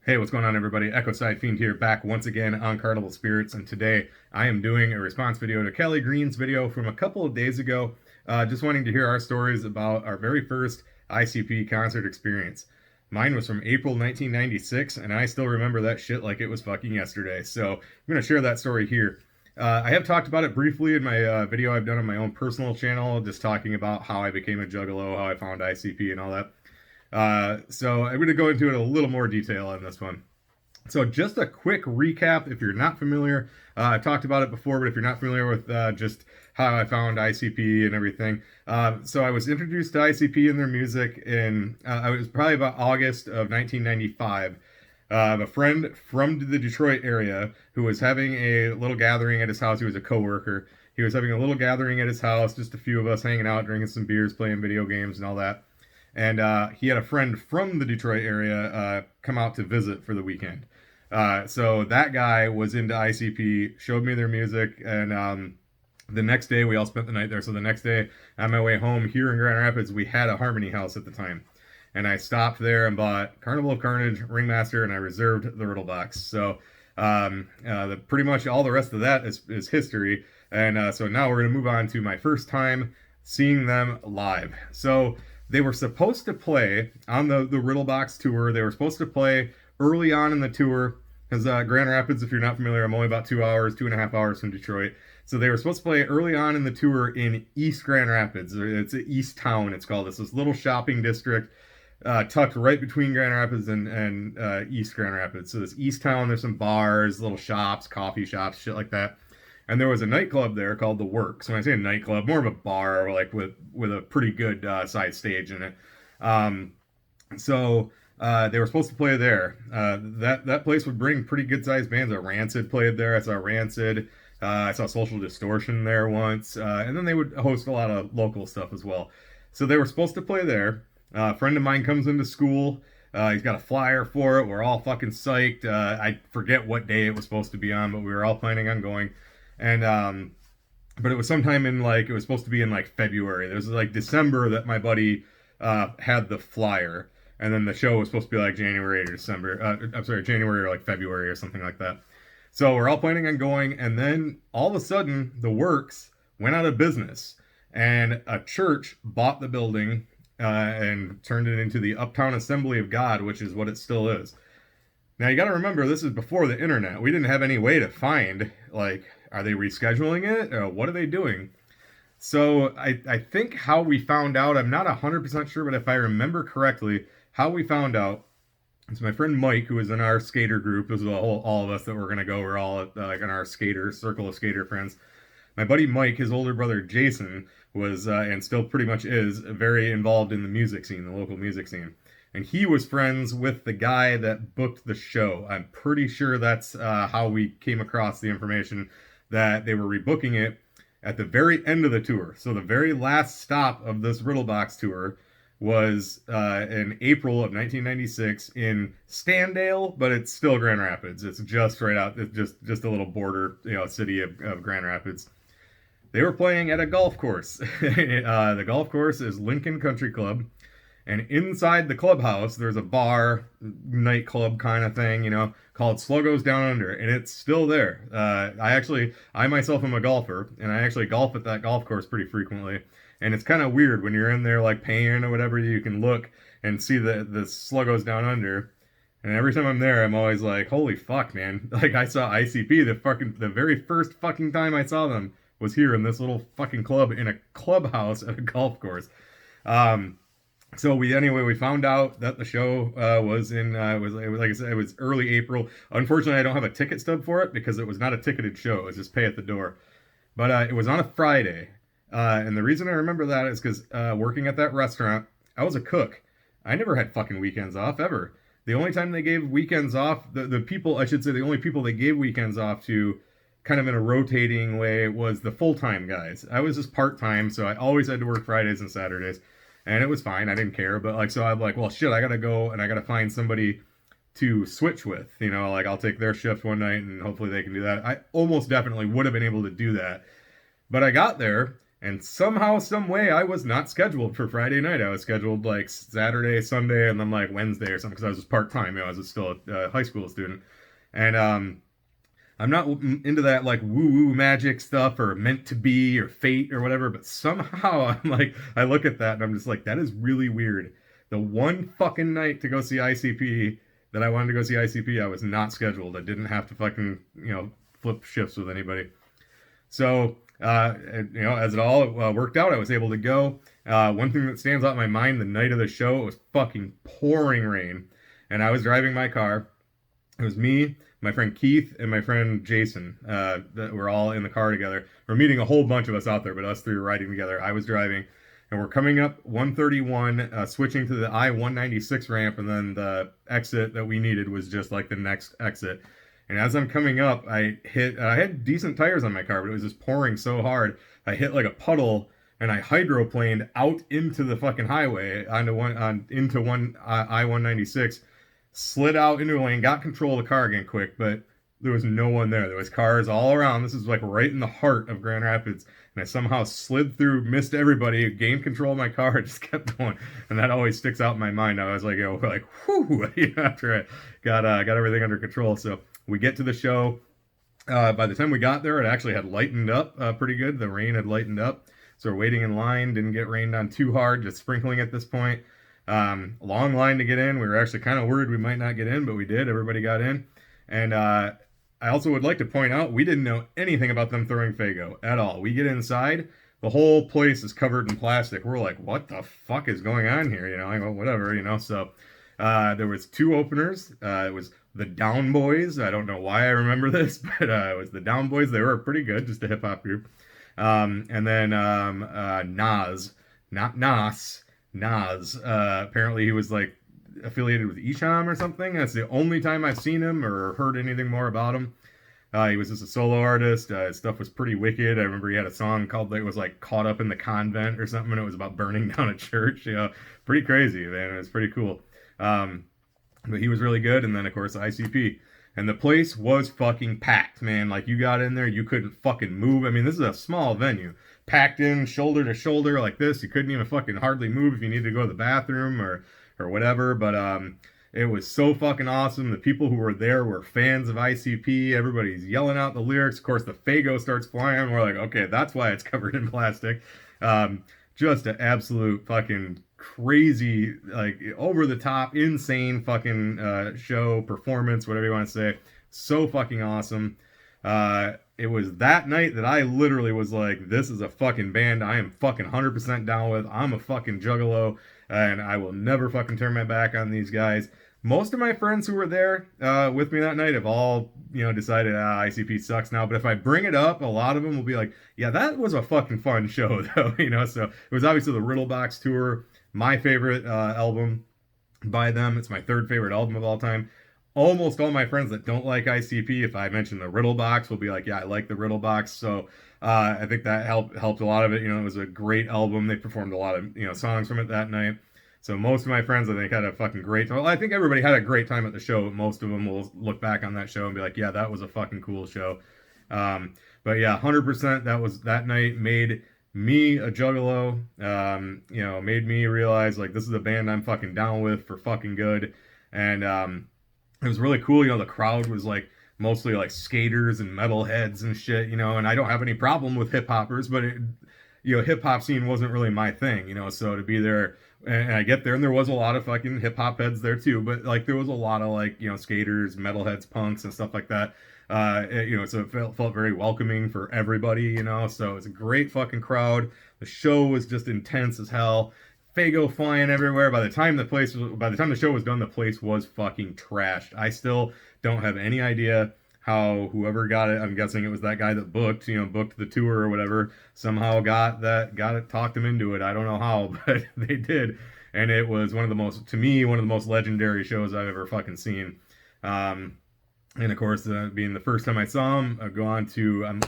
Hey, what's going on, everybody? Echoside Fiend here, back once again on CarnivalSpirits, and today I am doing a response video to Kelly Green's video from a couple of days ago, just wanting to hear our stories about our very first ICP concert experience. Mine was from April 1996, and I still remember that shit like it was fucking yesterday, so I'm going to share that story here. I have talked about it briefly in my video I've done on my own personal channel, just talking about how I became a juggalo, how I found ICP, and all that. So I'm going to go into it a little more detail on this one. So just a quick recap if you're not familiar. I've talked about it before, but if you're not familiar with just how I found ICP and everything. So I was introduced to ICP and their music in, I was probably about August of 1995. A friend from the Detroit area who was having a little gathering at his house. He was a coworker. He was having a little gathering at his house, just a few of us hanging out, drinking some beers, playing video games and all that. And he had a friend from the Detroit area come out to visit for the weekend. So that guy was into ICP, showed me their music, and the next day we all spent the night there. So the next day on my way home here in Grand Rapids, we had a Harmony House at the time. And I stopped there and bought Carnival of Carnage, Ringmaster, and I reserved the Riddle Box. So pretty much all the rest of that is history. And so now we're going to move on to my first time seeing them live. So they were supposed to play on the Riddle Box tour. They were supposed to play early on in the tour because Grand Rapids, if you're not familiar, I'm only about 2.5 hours from Detroit. So they were supposed to play early on in the tour in East Grand Rapids. It's East Town, it's called. It's this little shopping district tucked right between Grand Rapids and East Grand Rapids. So this East Town, there's some bars, little shops, coffee shops, shit like that. And there was a nightclub there called The Works. When I say a nightclub, more of a bar, like with a pretty good size stage in it. So they were supposed to play there. That place would bring pretty good sized bands. Rancid played there. I saw Rancid. I saw Social Distortion there once. And then they would host a lot of local stuff as well. So they were supposed to play there. A friend of mine comes into school. He's got a flyer for it. We're all fucking psyched. I forget what day it was supposed to be on, but we were all planning on going. And but it was sometime in it was supposed to be in February. It was December that my buddy had the flyer, and then the show was supposed to be January or December. I'm sorry, January or February or something like that. So we're all planning on going, and then all of a sudden the Works went out of business, and a church bought the building and turned it into the Uptown Assembly of God, which is what it still is. Now you got to remember, this is before the internet. We didn't have any way to find are they rescheduling it? Or what are they doing? So I think how we found out, I'm not 100% sure, but if I remember correctly, how we found out, it's my friend Mike, who was in our skater group. This was all of us that were going to go. We're all in our circle of skater friends. My buddy Mike, his older brother Jason, was, and still pretty much is, very involved in the music scene, the local music scene. And he was friends with the guy that booked the show. I'm pretty sure that's how we came across the information that they were rebooking it at the very end of the tour. So the very last stop of this Riddle Box tour was in April of 1996 in Standale, but it's still Grand Rapids. It's just right out, it's just a little border, city of Grand Rapids. They were playing at a golf course. The golf course is Lincoln Country Club. And inside the clubhouse, there's a bar, nightclub kind of thing, called Sluggos Down Under, and it's still there. I myself am a golfer, and I actually golf at that golf course pretty frequently. And it's kind of weird when you're in there paying or whatever, you can look and see the Sluggos Down Under. And every time I'm there, I'm always like, holy fuck, man. I saw ICP, the very first fucking time I saw them was here in this little fucking club in a clubhouse at a golf course. So we found out that the show was in it was like I said, it was early April. Unfortunately, I don't have a ticket stub for it because it was not a ticketed show. It was just pay at the door. But it was on a Friday, and the reason I remember that is because working at that restaurant, I was a cook. I never had fucking weekends off ever. The only time they gave weekends off, the people, I should say, the only people they gave weekends off to, kind of in a rotating way, was the full-time guys. I was just part-time, so I always had to work Fridays and Saturdays. And it was fine. I didn't care. But so I'm like, well, shit, I got to go and I got to find somebody to switch with. I'll take their shift one night and hopefully they can do that. I almost definitely would have been able to do that. But I got there And somehow, some way, I was not scheduled for Friday night. I was scheduled like Saturday, Sunday, and then like Wednesday or something because I was just part time. You know, I was still a high school student, and I'm not into that like woo woo magic stuff or meant to be or fate or whatever. But somehow I'm like, I look at that and I'm just like, that is really weird. The one fucking night to go see ICP that I wanted to go see ICP, I was not scheduled. I didn't have to fucking flip shifts with anybody. So, as it all worked out, I was able to go. One thing that stands out in my mind the night of the show, it was fucking pouring rain. And I was driving my car. It was me, my friend Keith, and my friend Jason that were all in the car together. We're meeting a whole bunch of us out there, but us three were riding together. I was driving, and we're coming up 131, switching to the I-196 ramp, and then the exit that we needed was just like the next exit. And as I'm coming up, I had decent tires on my car, but it was just pouring so hard. I hit like a puddle and I hydroplaned out into the fucking highway into one I-196, slid out into a lane, got control of the car again quick, but there was no one there. There was cars all around. This is like right in the heart of Grand Rapids. And I somehow slid through, missed everybody, gained control of my car, just kept going. And that always sticks out in my mind. I was like, whew, after I got everything under control. So we get to the show. By the time we got there, it actually had lightened up pretty good. The rain had lightened up. So we're waiting in line. Didn't get rained on too hard, just sprinkling at this point. Long line to get in. We were actually kind of worried we might not get in, but we did. Everybody got in. And I also would like to point out we didn't know anything about them throwing Fago at all. We get inside. The whole place is covered in plastic. We're like, what the fuck is going on here? I go, whatever, So there was two openers. It was the Down Boys. I don't know why I remember this, but it was the Down Boys. They were pretty good, just a hip hop group. And then Nas, not Nas, Nas. Apparently he was like affiliated with Esham or something. That's the only time I've seen him or heard anything more about him. He was just a solo artist. His stuff was pretty wicked. I remember he had a song called it was like Caught Up in the Convent or something, and it was about burning down a church. Pretty crazy, man. It was pretty cool. But he was really good. And then of course ICP. And the place was fucking packed, man. Like you got in there, you couldn't fucking move. I mean, this is a small venue. Packed in, shoulder to shoulder like this. You couldn't even fucking hardly move if you needed to go to the bathroom or whatever. But it was so fucking awesome. The people who were there were fans of ICP. Everybody's yelling out the lyrics. Of course, the Fago starts flying. We're like, okay, that's why it's covered in plastic. Just an absolute fucking crazy, like over the top, insane fucking show, performance, whatever you want to say. So fucking awesome. It was that night that I literally was like, this is a fucking band I am fucking 100% down with. I'm a fucking juggalo, and I will never fucking turn my back on these guys. Most of my friends who were there with me that night have all, decided ICP sucks now. But if I bring it up, a lot of them will be like, yeah, that was a fucking fun show, though. So it was obviously the Riddlebox tour, my favorite album by them. It's my third favorite album of all time. Almost all my friends that don't like ICP, if I mention the Riddle Box, will be like, yeah, I like the Riddle Box. So I think that helped a lot of it. It was a great album. They performed a lot of songs from it that night. So most of my friends, I think, had a fucking great time. Well, I think everybody had a great time at the show. Most of them will look back on that show and be like, yeah, that was a fucking cool show. But yeah, 100%. That night made me a juggalo. Made me realize like this is a band I'm fucking down with for fucking good. And it was really cool. The crowd was like mostly like skaters and metalheads and shit, and I don't have any problem with hip hoppers, but hip hop scene wasn't really my thing, so to be there and I get there and there was a lot of fucking hip hop heads there too, but like there was a lot of like, skaters, metalheads, punks and stuff like that. So it felt very welcoming for everybody, so it was a great fucking crowd. The show was just intense as hell. Fago flying everywhere. By the time the show was done, the place was fucking trashed. I still don't have any idea how whoever got it, I'm guessing it was that guy that booked the tour or whatever, somehow got it, talked them into it. I don't know how, but they did. And it was one of the most legendary shows I've ever fucking seen. And of course, being the first time I saw him, I've gone to,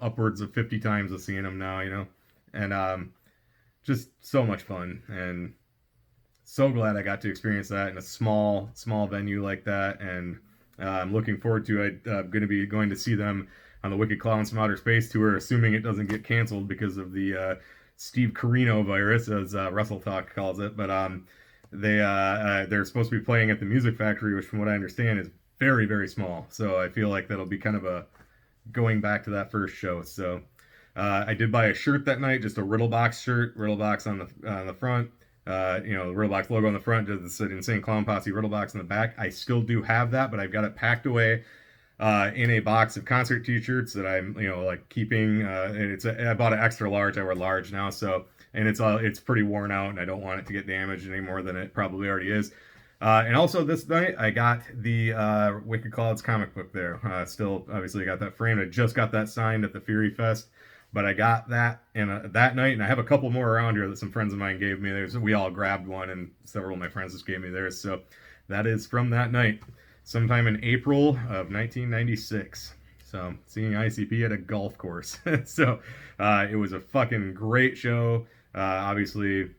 upwards of 50 times of seeing him now, and, just so much fun, and so glad I got to experience that in a small venue like that. And I'm looking forward to it. I'm going to be going to see them on the Wicked Clowns from Outer Space tour, assuming it doesn't get canceled because of the Steve Carino virus, as Russell Talk calls it. But they're supposed to be playing at the Music Factory, which, from what I understand, is very, very small. So I feel like that'll be kind of a going back to that first show. So I did buy a shirt that night, just a Riddlebox shirt, Riddlebox on the front. The Riddlebox logo on the front, just the Insane Clown Posse Riddlebox on the back. I still do have that, but I've got it packed away in a box of concert T-shirts that I'm, like keeping. I bought an extra large. I wear large now, so and it's pretty worn out, and I don't want it to get damaged any more than it probably already is. And also this night, I got the Wicked Clouds comic book there. Still, obviously, got that framed. I just got that signed at the Fury Fest. But I got that that night, and I have a couple more around here that some friends of mine gave me. We all grabbed one, and several of my friends just gave me theirs. So that is from that night, sometime in April of 1996. So seeing ICP at a golf course. So it was a fucking great show. Obviously,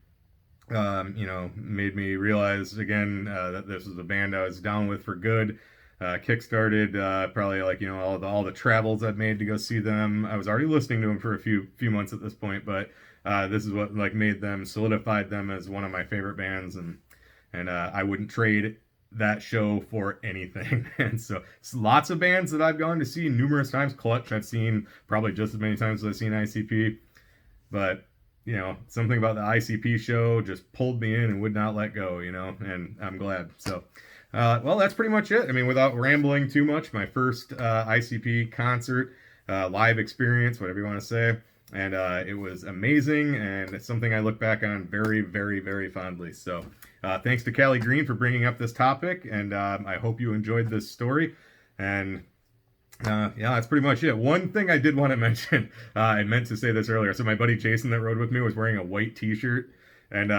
made me realize again that this was a band I was down with for good. Kickstarted probably all the travels I'd made to go see them. I was already listening to them for a few months at this point, but this is what made them, solidified them as one of my favorite bands, and I wouldn't trade that show for anything. And so lots of bands that I've gone to see numerous times. Clutch I've seen probably just as many times as I've seen ICP, but something about the ICP show just pulled me in and would not let go, and I'm glad. So well, that's pretty much it. I mean, without rambling too much, my first ICP concert, live experience, whatever you want to say. And it was amazing, and it's something I look back on very, very, very fondly. So thanks to Callie Green for bringing up this topic, and I hope you enjoyed this story. And yeah, that's pretty much it. One thing I did want to mention, I meant to say this earlier. So my buddy Jason that rode with me was wearing a white t-shirt, and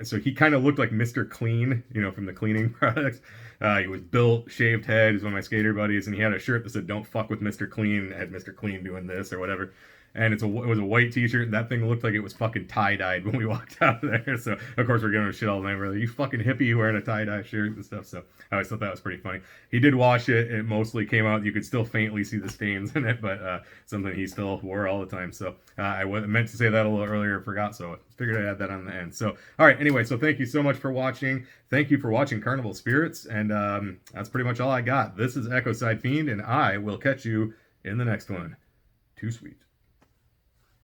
so he kind of looked like Mr. Clean, from the cleaning products. He was built, shaved head. He's one of my skater buddies, and he had a shirt that said "Don't fuck with Mr. Clean." It had Mr. Clean doing this or whatever. And it was a white t-shirt, and that thing looked like it was fucking tie-dyed when we walked out of there. So, of course, we're giving him shit all night. We're like, you fucking hippie wearing a tie-dye shirt and stuff. So, I always thought that was pretty funny. He did wash it. It mostly came out. You could still faintly see the stains in it, but something he still wore all the time. So, I meant to say that a little earlier, forgot, so I figured I'd add that on the end. So, all right, anyway, so thank you so much for watching. Thank you for watching Carnival Spirits, and that's pretty much all I got. This is Echoside Fiend, and I will catch you in the next one. Too sweet.